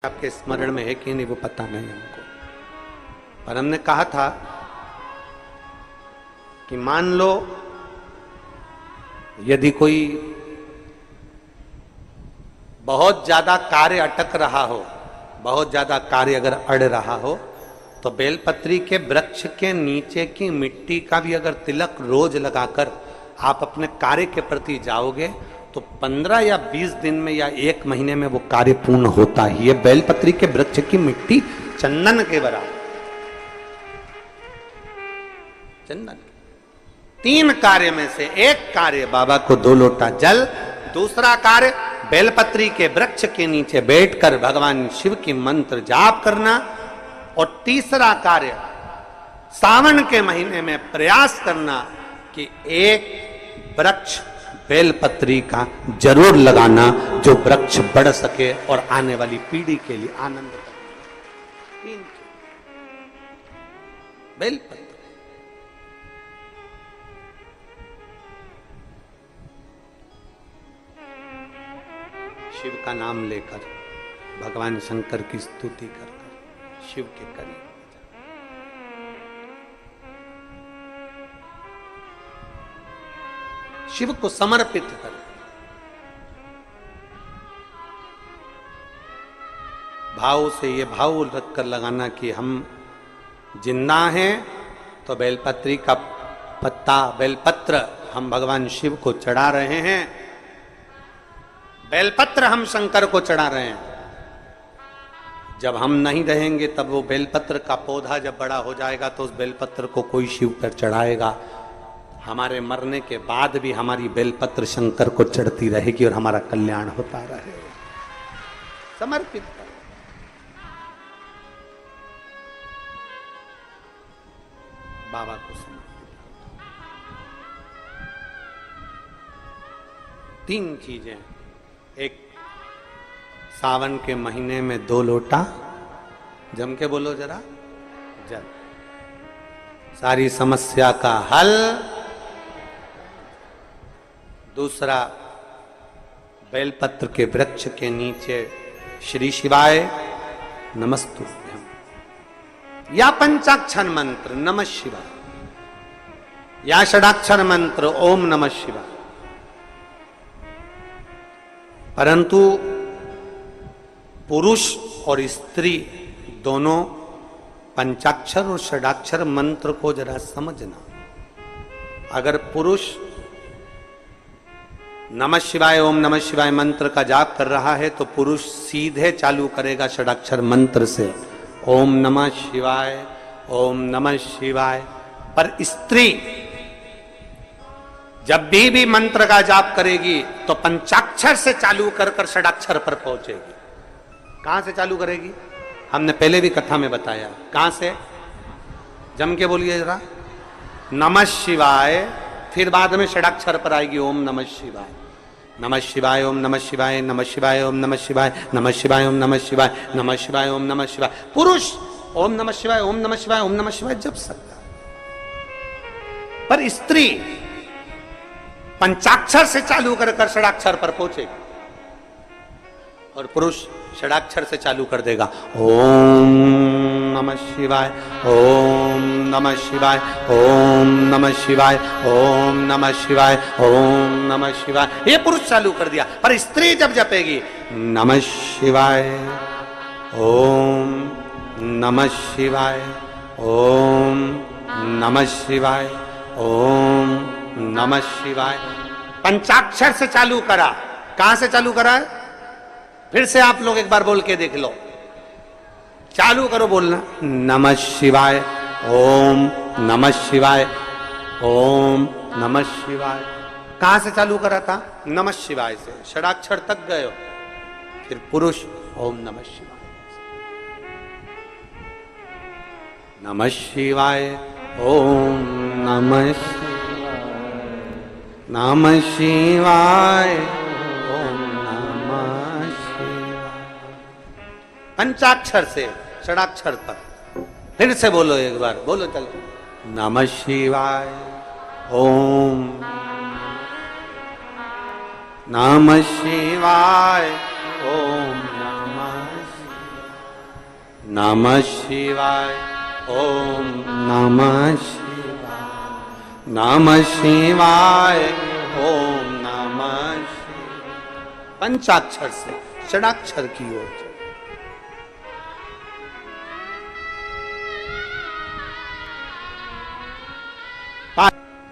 आपके स्मरण में है कि नहीं वो पता नहीं हमको, पर हमने कहा था कि मान लो यदि कोई बहुत ज्यादा कार्य अटक रहा हो, बहुत ज्यादा कार्य अगर अड़ रहा हो, तो बेलपत्री के वृक्ष के नीचे की मिट्टी का भी अगर तिलक रोज लगाकर आप अपने कार्य के प्रति जाओगे तो 15 या 20 दिन में या 1 महीने में वो कार्य पूर्ण होता ही है। बेलपत्री के वृक्ष की मिट्टी चंदन के बराबर। चंदन 3 कार्य में से एक कार्य बाबा को 2 लोटा जल, दूसरा कार्य बेलपत्री के वृक्ष के नीचे बैठकर भगवान शिव की मंत्र जाप करना, और तीसरा कार्य सावन के महीने में प्रयास करना कि एक वृक्ष बेलपत्री का जरूर लगाना जो वृक्ष बढ़ सके और आने वाली पीढ़ी के लिए आनंद करे। बेलपत्री शिव का नाम लेकर, भगवान शंकर की स्तुति कर शिव के करीब, शिव को समर्पित कर, भाव से ये भाव रखकर लगाना कि हम जिंदा हैं तो बेलपत्री का पत्ता, बेलपत्र हम भगवान शिव को चढ़ा रहे हैं, बेलपत्र हम शंकर को चढ़ा रहे हैं। जब हम नहीं रहेंगे तब वो बेलपत्र का पौधा जब बड़ा हो जाएगा तो उस बेलपत्र को कोई शिव पर चढ़ाएगा। हमारे मरने के बाद भी हमारी बेलपत्र शंकर को चढ़ती रहेगी और हमारा कल्याण होता रहेगा। समर्पित कर, बाबा को समर्पित। 3 चीजें, एक सावन के महीने में 2 लोटा, जम के बोलो जरा, जल, सारी समस्या का हल। दूसरा बेलपत्र के वृक्ष के नीचे श्री शिवाय नमस्तुभ्यम, या पंचाक्षर मंत्र नमः शिवाय, या षडाक्षर मंत्र ओम नमः शिवाय। परंतु पुरुष और स्त्री दोनों पंचाक्षर और षडाक्षर मंत्र को जरा समझना। अगर पुरुष नमः शिवाय ओम नमः शिवाय मंत्र का जाप कर रहा है तो पुरुष सीधे चालू करेगा षडाक्षर मंत्र से, ओम नमः शिवाय ओम नमः शिवाय। पर स्त्री जब भी मंत्र का जाप करेगी तो पंचाक्षर से चालू कर कर षडाक्षर पर पहुंचेगी। कहां से चालू करेगी? हमने पहले भी कथा में बताया। कहां से? जम के बोलिए जरा, नमः शिवाय, फिर बाद में षडाक्षर पर आएगी ओम नमः शिवाय, नमः शिवाय ओम नमः शिवाय, नमः शिवाय ओम नमः शिवाय, नमः शिवाय ओम नमः शिवाय, नमः शिवाय ओम नमः शिवाय। पुरुष ओम नमः शिवाय ओम नमः शिवाय ओम नमः शिवाय जप सकता है, पर स्त्री पंचाक्षर से चालू कर कर षडाक्षर पर पहुंचेगी, और पुरुष षडाक्षर से चालू कर देगा, ओम नमः शिवाय ओम नमः शिवाय ओम नमः शिवाय ओम नमः शिवाय ओम नमः शिवाय। ये पुरुष चालू कर दिया, पर स्त्री जब जपेगी नमः शिवाय ओम नमः शिवाय ओम नमः शिवाय ओम नमः शिवाय, पंचाक्षर से चालू करा। कहां से चालू करा है? फिर से आप लोग एक बार बोल के देख लो, चालू करो बोलना, नमः शिवाय ओम नमः शिवाय ओम नमः शिवाय। कहां से चालू करा था? नमः शिवाय से, षडाक्षर तक गए हो। फिर पुरुष ओम नमः शिवाय, नमः शिवाय ओम नमः नमः शिवाय ओम नमः शिवाय। पंचाक्षर से षडाक्षर तक। फिर से बोलो एक बार, बोलो चलो, नमः शिवाय ओम नमः शिवाय ओम नमः शिवाय। नमः शिवाय, ओम नमः शिवाय, नमः शिवाय, ओम नमः शिवाय। पंचाक्षर से षडाक्षर की ओर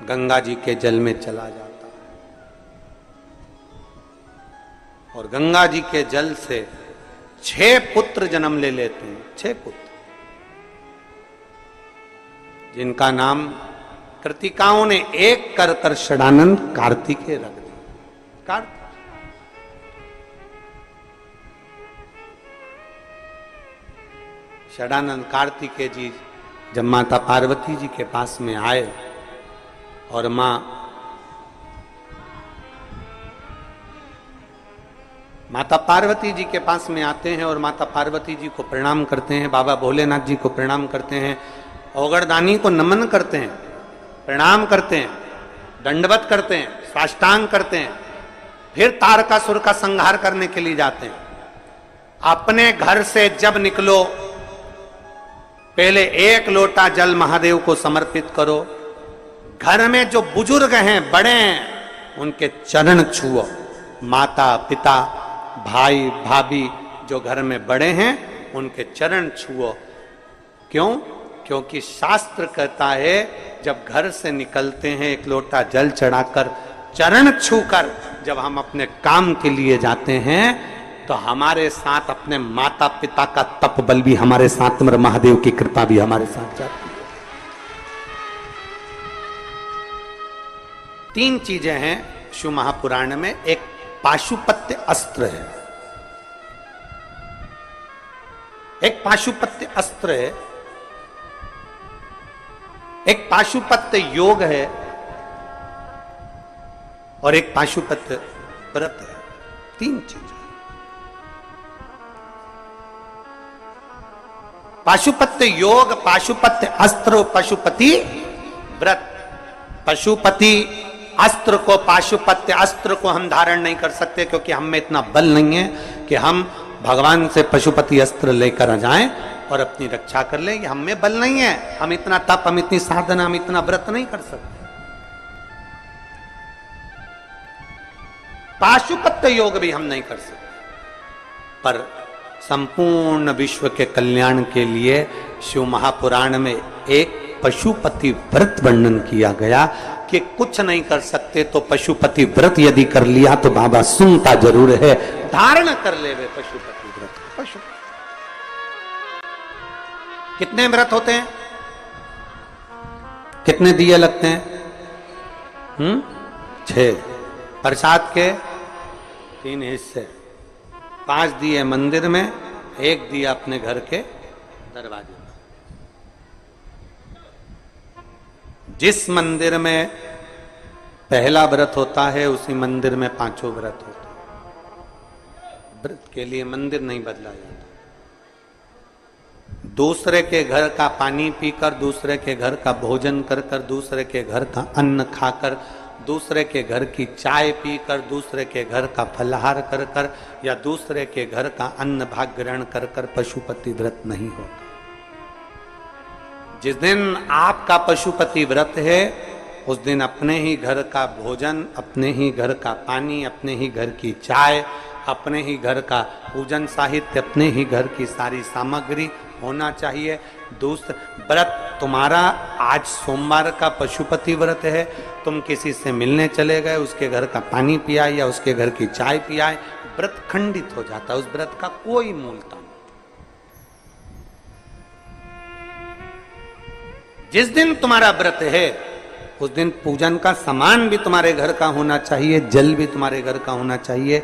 गंगा जी के जल में चला जाता है और गंगा जी के जल से 6 पुत्र जन्म ले लेते हैं। 6 पुत्र जिनका नाम कृतिकाओं ने एक कर कर षडानंद कार्तिकेय रख दिया। कार्तिक षडानंद कार्तिकेय जी जब माता पार्वती जी के पास में आए और माता पार्वती जी के पास में आते हैं और माता पार्वती जी को प्रणाम करते हैं, बाबा भोलेनाथ जी को प्रणाम करते हैं, औगड़दानी को नमन करते हैं, प्रणाम करते हैं, दंडवत करते हैं, साष्टांग करते हैं, फिर तारकासुर का संहार करने के लिए जाते हैं। अपने घर से जब निकलो पहले 1 लोटा जल महादेव को समर्पित करो। घर में जो बुजुर्ग हैं, बड़े हैं, उनके चरण छुओ। माता पिता भाई भाभी जो घर में बड़े हैं उनके चरण छुओ। क्यों? क्योंकि शास्त्र कहता है जब घर से निकलते हैं 1 लोटा जल चढ़ाकर चरण छूकर जब हम अपने काम के लिए जाते हैं तो हमारे साथ अपने माता पिता का तप बल भी हमारे साथ, महादेव की कृपा भी हमारे साथ जाती है। 3 चीजें हैं शिव महापुराण में। एक पाशुपत्य अस्त्र है, एक पाशुपत्य अस्त्र है, एक पाशुपत्य योग है और एक पाशुपत्य व्रत है। 3 चीजें। पाशुपत्य योग, पाशुपत्य अस्त्र, पशुपति व्रत। पशुपति अस्त्र को, पाशुपत्य अस्त्र को हम धारण नहीं कर सकते क्योंकि हम में इतना बल नहीं है कि हम भगवान से पशुपति अस्त्र लेकर आ जाएं और अपनी रक्षा कर लें। हम में बल नहीं है, हम इतना तप, हम इतनी साधना, हम इतना व्रत नहीं कर सकते। पाशुपत्य योग भी हम नहीं कर सकते, पर संपूर्ण विश्व के कल्याण के लिए शिव महापुराण में एक पशुपति व्रत वर्णन किया गया कि कुछ नहीं कर सकते तो पशुपति व्रत यदि कर लिया तो बाबा सुनता जरूर है, धारण कर ले वे पशुपति व्रत। पशु कितने व्रत होते हैं? कितने दिए लगते हैं? 6। प्रसाद के 3 हिस्से, 5 दिए मंदिर में, 1 दिया अपने घर के दरवाजे। जिस मंदिर में पहला व्रत होता है उसी मंदिर में 5 व्रत होते हैं। व्रत के लिए मंदिर नहीं बदला जाता। दूसरे के घर का पानी पीकर, दूसरे के घर का भोजन कर कर, दूसरे के घर का अन्न खाकर, दूसरे के घर की चाय पीकर, दूसरे के घर का फलाहार कर कर या दूसरे के घर का अन्न भाग ग्रहण कर कर पशुपति व्रत नहीं होता। जिस दिन आपका पशुपति व्रत है उस दिन अपने ही घर का भोजन, अपने ही घर का पानी, अपने ही घर की चाय, अपने ही घर का पूजन साहित्य, अपने ही घर की सारी सामग्री होना चाहिए। दूसरा व्रत तुम्हारा, आज सोमवार का पशुपति व्रत है, तुम किसी से मिलने चले गए, उसके घर का पानी पियाए या उसके घर की चाय पियाए, व्रत खंडित हो जाता है। उस व्रत का कोई मूलता नहीं। जिस दिन तुम्हारा व्रत है उस दिन पूजन का सामान भी तुम्हारे घर का होना चाहिए, जल भी तुम्हारे घर का होना चाहिए,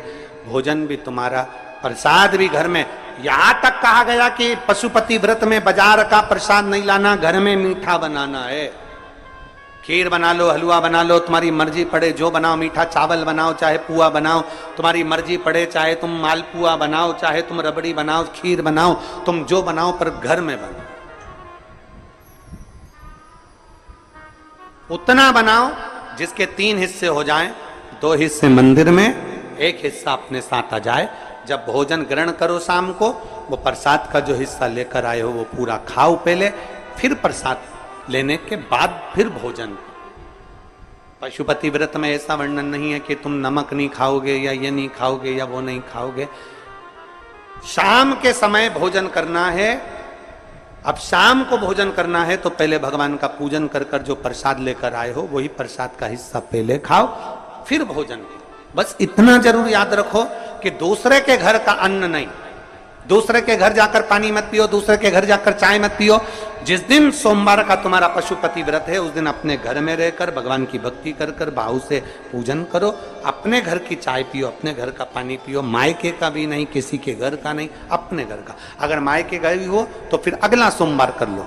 भोजन भी तुम्हारा, प्रसाद भी घर में। यहां तक कहा गया कि पशुपति व्रत में बाजार का प्रसाद नहीं लाना, घर में मीठा बनाना है। खीर बना लो, हलवा बना लो, तुम्हारी मर्जी पड़े जो बनाओ, मीठा चावल बनाओ, चाहे पुआ बनाओ, तुम्हारी मर्जी पड़े, चाहे तुम मालपुआ बनाओ, चाहे तुम रबड़ी बनाओ, खीर बनाओ, तुम जो बनाओ, पर घर में बनाओ। उतना बनाओ जिसके 3 हिस्से हो जाएं, 2 हिस्से मंदिर में, 1 हिस्सा अपने साथ आ जाए। जब भोजन ग्रहण करो शाम को, वो प्रसाद का जो हिस्सा लेकर आए हो वो पूरा खाओ पहले, फिर प्रसाद लेने के बाद फिर भोजन। पशुपति व्रत में ऐसा वर्णन नहीं है कि तुम नमक नहीं खाओगे या ये नहीं खाओगे या वो नहीं खाओगे। शाम के समय भोजन करना है। अब शाम को भोजन करना है तो पहले भगवान का पूजन कर कर जो प्रसाद लेकर आए हो वही प्रसाद का हिस्सा पहले खाओ, फिर भोजन करो। बस इतना जरूर याद रखो कि दूसरे के घर का अन्न नहीं, दूसरे के घर जाकर पानी मत पियो, दूसरे के घर जाकर चाय मत पियो। जिस दिन सोमवार का तुम्हारा पशुपति व्रत है उस दिन अपने घर में रहकर भगवान की भक्ति कर कर भाव से पूजन करो। अपने घर की चाय पियो, अपने घर का पानी पियो, मायके का भी नहीं, किसी के घर का नहीं, अपने घर का। अगर मायके गए हो तो फिर अगला सोमवार कर लो,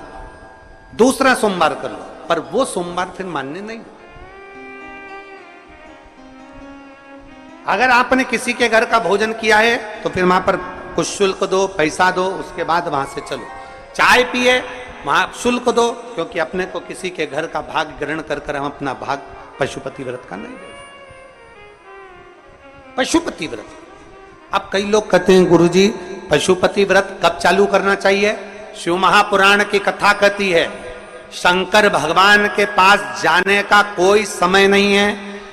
दूसरा सोमवार कर लो, पर वो सोमवार फिर मान्य नहीं। अगर आपने किसी के घर का भोजन किया है तो फिर वहां पर कुछ शुल्क दो, पैसा दो, उसके बाद वहां से चलो। चाय पिए वहां शुल्क दो, क्योंकि अपने को किसी के घर का भाग ग्रहण कर कर हम अपना भाग पशुपति व्रत का नहीं दे। पशुपति व्रत। अब कई लोग कहते हैं गुरुजी पशुपति व्रत कब चालू करना चाहिए? शिव महापुराण की कथा कहती है शंकर भगवान के पास जाने का कोई समय नहीं है,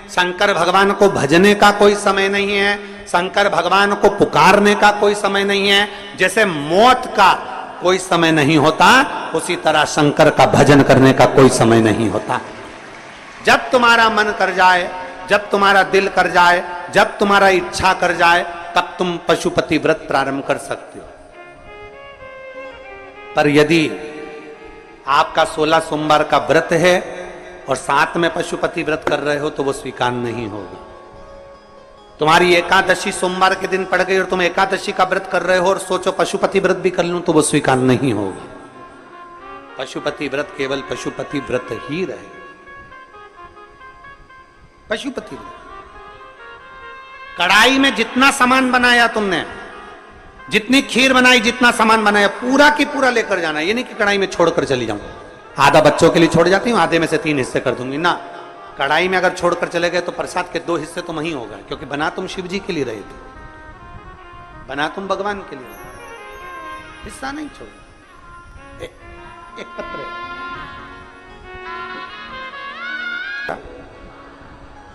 शंकर भगवान को भजने का कोई समय नहीं है, शंकर भगवान को पुकारने का कोई समय नहीं है। जैसे मौत का कोई समय नहीं होता उसी तरह शंकर का भजन करने का कोई समय नहीं होता। जब तुम्हारा मन कर जाए, जब तुम्हारा दिल कर जाए, जब तुम्हारा इच्छा कर जाए, तब तुम पशुपति व्रत प्रारंभ कर सकते हो। पर यदि आपका 16 सोमवार का व्रत है और साथ में पशुपति व्रत कर रहे हो तो वो स्वीकार नहीं होगा। तुम्हारी एकादशी सोमवार के दिन पड़ गई और तुम एकादशी का व्रत कर रहे हो और सोचो पशुपति व्रत भी कर लूं तो वो स्वीकार नहीं होगा। पशुपति व्रत केवल पशुपति व्रत ही रहे। पशुपति व्रत। कढ़ाई में जितना सामान बनाया तुमने, जितनी खीर बनाई, जितना सामान बनाया, पूरा की पूरा लेकर जाना। ये नहीं कि कढ़ाई में छोड़कर चली जाऊं, आधा बच्चों के लिए छोड़ जाती हूं, आधे में से 3 हिस्से कर दूंगी ना। कढ़ाई में अगर छोड़कर चले गए तो प्रसाद के 2 हिस्से तो वहीं हो गए, क्योंकि बना तुम शिव जी के लिए रहे थे, बना तुम भगवान के लिए, हिस्सा नहीं छोड़। एक पत्र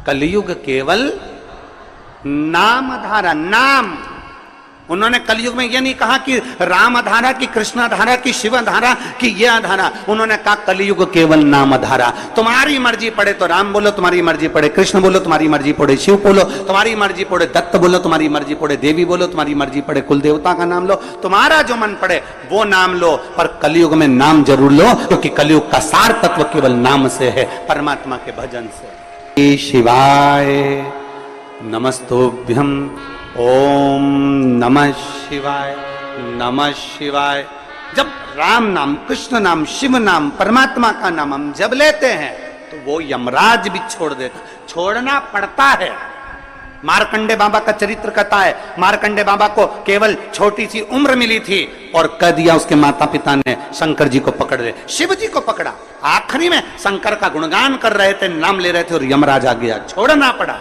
कलयुग केवल नाम धारा, नाम। उन्होंने कलयुग में यह नहीं कहा कि राम धारा की, कृष्ण धारा की, शिव धारा की, यह धारा। उन्होंने कहा कलयुग केवल नाम धारा। तुम्हारी मर्जी पड़े तो राम बोलो, तुम्हारी मर्जी पड़े कृष्ण बोलो, तुम्हारी मर्जी पड़े शिव बोलो, तुम्हारी मर्जी पड़े दत्त बोलो, तुम्हारी मर्जी पड़े देवी बोलो, तुम्हारी मर्जी पड़े कुल देवता का नाम लो, तुम्हारा जो मन पड़े वो नाम लो। पर कलयुग में नाम जरूर लो, क्योंकि कलयुग का सार तत्व केवल नाम से है, परमात्मा के भजन से। शिवाय नमस्तोभ्यम। ओम नमः शिवाय, नमः शिवाय। जब राम नाम, कृष्ण नाम, शिव नाम, परमात्मा का नाम हम जब लेते हैं तो वो यमराज भी छोड़ देता, छोड़ना पड़ता है। मार्कंडे बाबा का चरित्र कहता है, मार्कंडे बाबा को केवल छोटी सी उम्र मिली थी और कह दिया उसके माता पिता ने शंकर जी को पकड़ ले, शिव जी को पकड़ा। आखिरी में शंकर का गुणगान कर रहे थे, नाम ले रहे थे और यमराज आ गया, छोड़ना पड़ा।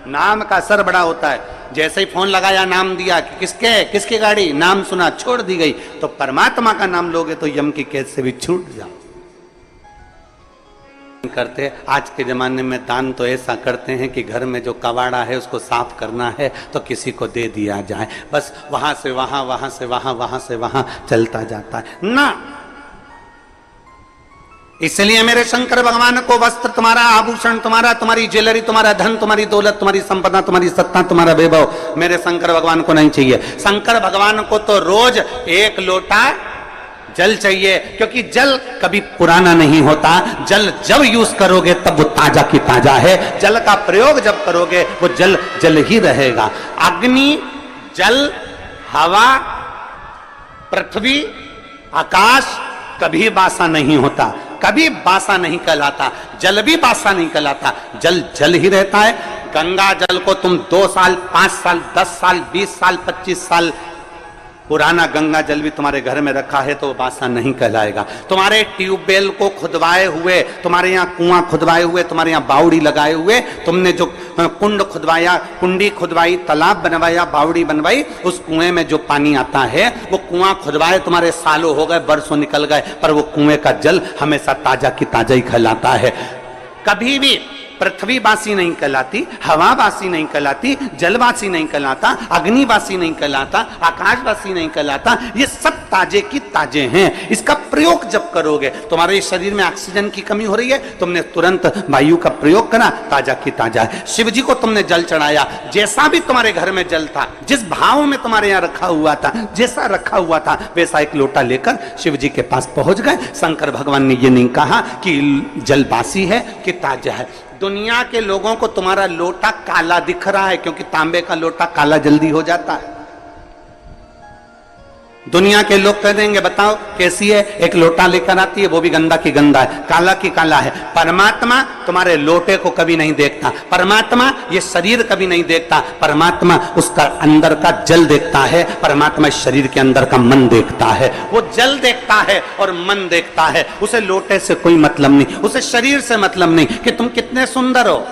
नाम का असर बड़ा होता है। जैसे ही फोन लगाया, नाम दिया कि किसकी गाड़ी, नाम सुना, छोड़ दी गई। तो परमात्मा का नाम लोगे तो यम की कैद से भी छूट जाओ। करते आज के जमाने में दान तो ऐसा करते हैं कि घर में जो कबाड़ा है उसको साफ करना है तो किसी को दे दिया जाए, बस वहां से वहां, वहां से वहां, वहां से वहां चलता जाता है ना। इसलिए मेरे शंकर भगवान को वस्त्र तुम्हारा, आभूषण तुम्हारा, तुम्हारी ज्वेलरी, तुम्हारा धन, तुम्हारी दौलत, तुम्हारी संपदा, तुम्हारी सत्ता, तुम्हारा वैभव मेरे शंकर भगवान को नहीं चाहिए। शंकर भगवान को तो रोज 1 लोटा जल चाहिए, क्योंकि जल कभी पुराना नहीं होता। जल जब यूज करोगे तब वो ताजा की ताजा है। जल का प्रयोग जब करोगे वो जल जल ही रहेगा। अग्नि, जल, हवा, पृथ्वी, आकाश कभी बासा नहीं होता, कभी बासा नहीं कहलाता। जल भी बासा नहीं कहलाता, जल जल ही रहता है। गंगा जल को तुम 2 साल, 5 साल, 10 साल, 20 साल, 25 साल पुराना गंगा जल भी तुम्हारे घर में रखा है तो बासा नहीं कहलाएगा। तुम्हारे ट्यूबवेल को खुदवाए हुए, तुम्हारे यहाँ कुआं खुदवाए हुए, तुम्हारे यहाँ बावड़ी लगाए हुए, तुमने जो कुंड खुदवाया, कुंडी खुदवाई, तालाब बनवाया, बावड़ी बनवाई, उस कुएं में जो पानी आता है वो कुआं खुदवाए तुम्हारे सालों हो गए, बरसों निकल गए, पर वो कुएं का जल हमेशा ताजा की ताजा ही कहलाता है। कभी भी पृथ्वी वासी नहीं कहलाती, हवा वासी नहीं कहलाती, जलवासी नहीं कहलाता, अग्निवासी नहीं कहलाता, आकाशवासी नहीं कहलाता। ये सब ताजे की ताजे हैं। इसका प्रयोग जब करोगे, तुम्हारे शरीर में ऑक्सीजन की कमी हो रही है, तुमने तुरंत वायु का प्रयोग करा, ताजा की ताजा है। शिव जी को तुमने जल चढ़ाया, जैसा भी तुम्हारे घर में जल था, जिस भाव में तुम्हारे यहाँ रखा हुआ था, जैसा रखा हुआ था वैसा एक लोटा लेकर शिव जी के पास पहुंच गए। शंकर भगवान ने ये नहीं कहा कि जल बासी है कि ताजा है। दुनिया के लोगों को तुम्हारा लोटा काला दिख रहा है, क्योंकि तांबे का लोटा काला जल्दी हो जाता है। दुनिया के लोग कह देंगे बताओ कैसी है, एक लोटा लेकर आती है वो भी गंदा की गंदा है, काला की काला है। परमात्मा तुम्हारे लोटे को कभी नहीं देखता, परमात्मा ये शरीर कभी नहीं देखता, परमात्मा उसका अंदर का जल देखता है, परमात्मा इस शरीर के अंदर का मन देखता है। वो जल देखता है और मन देखता है, उसे लोटे से कोई मतलब नहीं, उसे शरीर से मतलब नहीं कि तुम कितने सुंदर हो।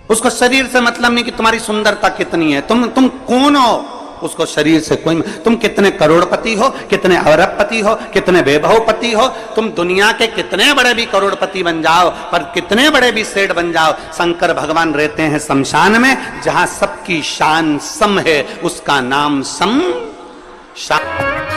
उसको शरीर से मतलब नहीं कि तुम्हारी सुंदरता कितनी है, तुम कौन हो, उसको शरीर से कोई। तुम कितने करोड़पति हो, कितने अरबपति हो, कितने वैभवपति हो, तुम दुनिया के कितने बड़े भी करोड़पति बन जाओ, पर कितने बड़े भी सेठ बन जाओ, शंकर भगवान रहते हैं शमशान में, जहां सबकी शान सम है, उसका नाम सम शान।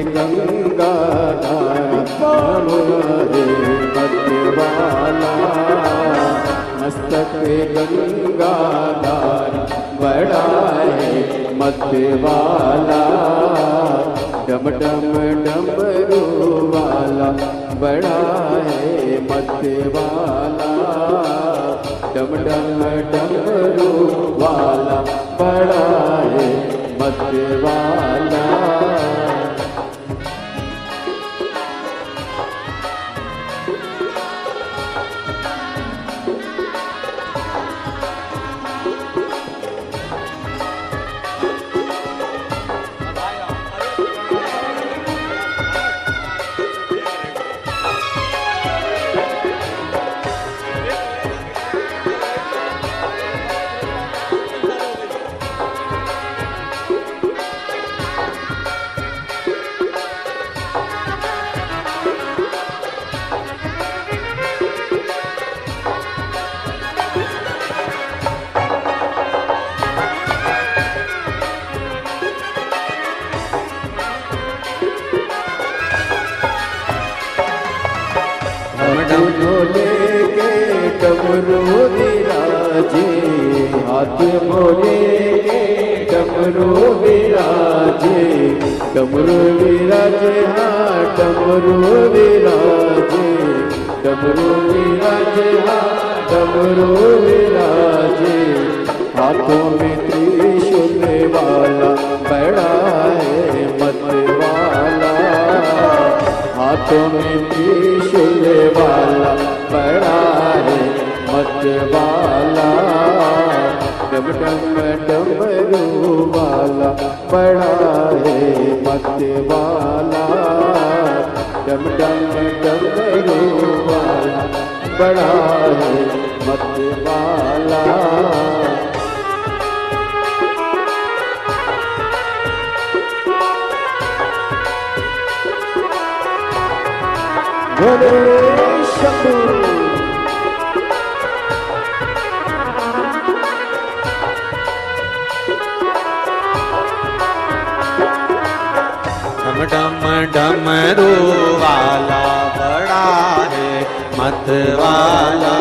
गंगा मस्तक गंगाधार बड़ा है मत वाला, डम डम डमरू वाला बड़ा है मत वाला, डम डम डमरू वाला बड़ा है मत वाला। डमरू विराजे हाथ भोले के, डमरू विराजे, डमरू विराजे हाँ डमरू विराजे, डमरू विराजे हाँ डमरू विराजे, हाथों में त्रिशूल वाला बड़ा है मत वाला, हाथों में त्रिशूल वाला बड़ा है मत वाला, डम डम डमरू वाला बड़ा है मत वाला, डम डम डमरू वाला बड़ा है मत वाला। डम डमरू वाला बड़ा है मत वाला,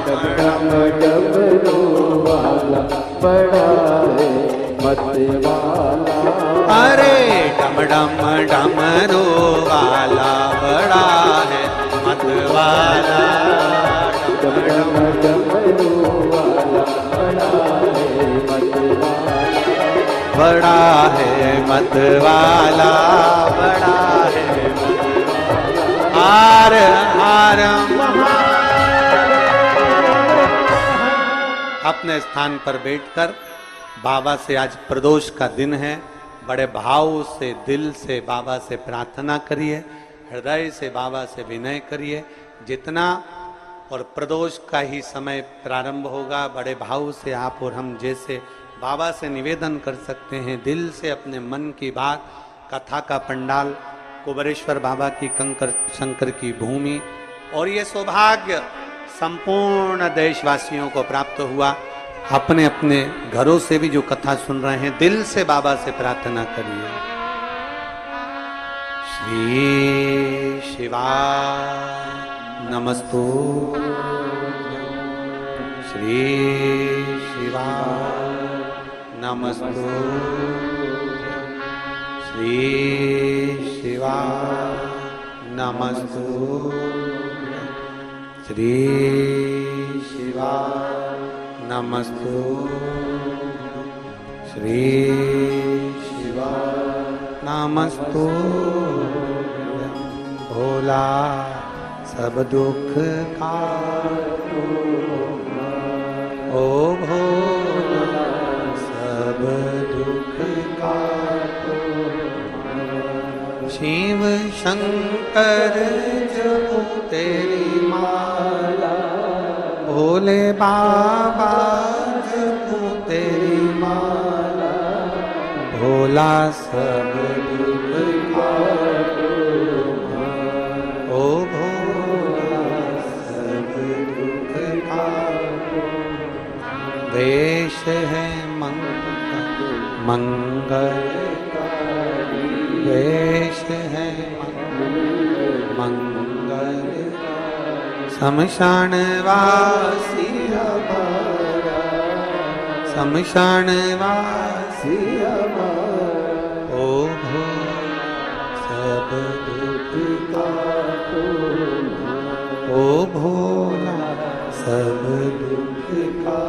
डम डम डमरू वाला बड़ा है मत वाला, अरे डम डम डमरू वाला बड़ा है मत वाला, डम डम डमरू वाला बड़ा है मत वाला, बड़ा है मत वाला, हार हार अपने स्थान पर बैठकर बाबा से, आज प्रदोष का दिन है, बड़े भाव से दिल से बाबा से प्रार्थना करिए, हृदय से बाबा से विनय करिए। जितना और प्रदोष का ही समय प्रारंभ होगा, बड़े भाव से आप और हम जैसे बाबा से निवेदन कर सकते हैं, दिल से अपने मन की बात, कथा का पंडाल, कुबेरेश्वर बाबा की कंकर शंकर की भूमि, और ये सौभाग्य संपूर्ण देशवासियों को प्राप्त हुआ। अपने अपने घरों से भी जो कथा सुन रहे हैं, दिल से बाबा से प्रार्थना करिए। श्री शिवाय नमस्तु, श्री शिवाय नमस्तु, श्री शिवाय नमस्तु, श्री शिवाय नमस्तु, श्री शिवाय नमस्तु। भोला सब दुख का ओ भोला सब दुख का, शिव शंकर जपो तेरी माला, भोले बाबा जपो तेरी माला, भोला सब दुख का ओ भोला सब दुख का। वेश है मंगल, वेश है मंगल, शमशान वासी हमारा, शमशान वासी हमारा, ओ भो सब दुख का ओ भोला सब दुख का